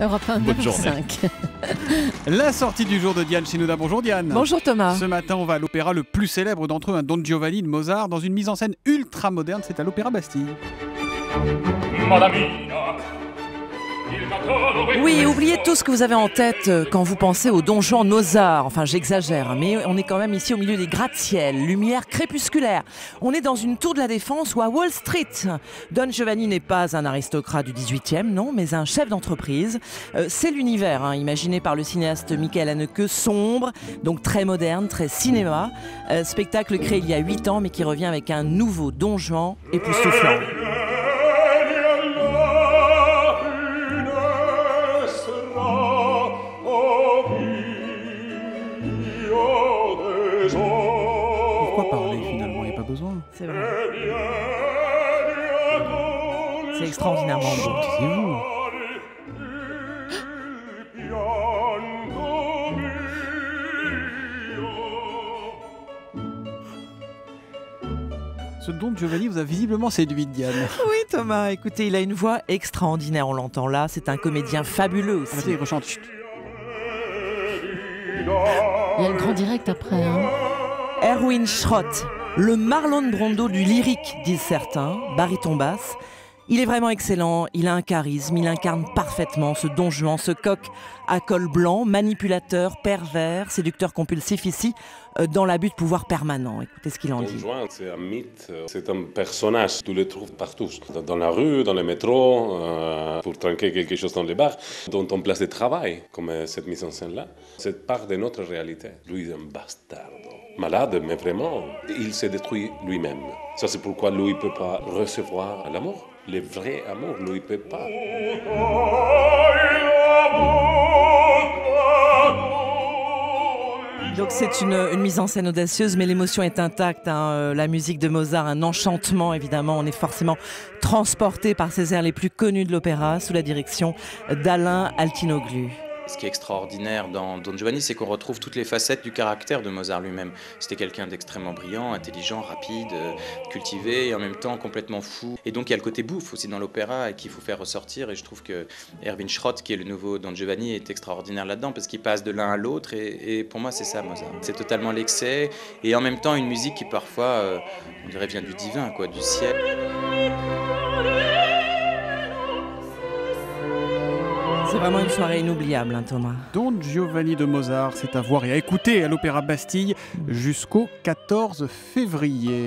Europe 1, Bonne journée. 5. La sortie du jour de Diane Chinouda. Bonjour Diane. Bonjour Thomas. Ce matin, on va à l'opéra le plus célèbre d'entre eux, un Don Giovanni de Mozart, dans une mise en scène ultra moderne. C'est à l'Opéra Bastille. Oui, oubliez tout ce que vous avez en tête quand vous pensez au Don Juan de Mozart. Enfin, j'exagère, mais on est quand même ici au milieu des gratte-ciel, lumière crépusculaire. On est dans une tour de la Défense ou à Wall Street. Don Giovanni n'est pas un aristocrate du 18e, non, mais un chef d'entreprise. C'est l'univers, imaginé par le cinéaste Michael Haneke, sombre, donc très moderne, très cinéma. Spectacle créé il y a 8 ans, mais qui revient avec un nouveau Don Juan époustouflant. Pourquoi parler finalement? Il n'y a pas besoin. C'est vrai. C'est extraordinairement beau. Taisez-vous. Ce Don Giovanni vous a visiblement séduit, Diane. Oui Thomas, écoutez, il a une voix extraordinaire, on l'entend là, c'est un comédien fabuleux aussi. Ah, il rechante. Chut. Il y a le grand direct après. Erwin Schrott, le Marlon Brando du lyrique, disent certains, baryton basse. Il est vraiment excellent, il a un charisme, il incarne parfaitement ce Don Juan, ce coq à col blanc, manipulateur, pervers, séducteur compulsif ici, dans l'abus de pouvoir permanent. Écoutez ce qu'il en dit. Don Juan, c'est un mythe, c'est un personnage, tu le trouves partout, dans la rue, dans le métro, pour tranquer quelque chose dans les bars, dans ton place de travail, comme cette mise en scène-là. C'est part de notre réalité. Lui est un bastardo. Malade, mais vraiment, il se détruit lui-même. Ça, c'est pourquoi lui ne peut pas recevoir l'amour. Le vrai amour, lui ne peut pas. Donc c'est une mise en scène audacieuse, mais l'émotion est intacte. La musique de Mozart, un enchantement évidemment. On est forcément transporté par ces airs les plus connus de l'opéra, sous la direction d'Alain Altinoglu. Ce qui est extraordinaire dans Don Giovanni, c'est qu'on retrouve toutes les facettes du caractère de Mozart lui-même. C'était quelqu'un d'extrêmement brillant, intelligent, rapide, cultivé et en même temps complètement fou. Et donc il y a le côté bouffe aussi dans l'opéra et qu'il faut faire ressortir. Et je trouve que Erwin Schrott, qui est le nouveau Don Giovanni, est extraordinaire là-dedans parce qu'il passe de l'un à l'autre. Et pour moi, c'est ça Mozart. C'est totalement l'excès et en même temps une musique qui parfois, on dirait, vient du divin, quoi, du ciel. C'est vraiment une soirée inoubliable, Thomas. Don Giovanni de Mozart, c'est à voir et à écouter à l'Opéra Bastille jusqu'au 14 février.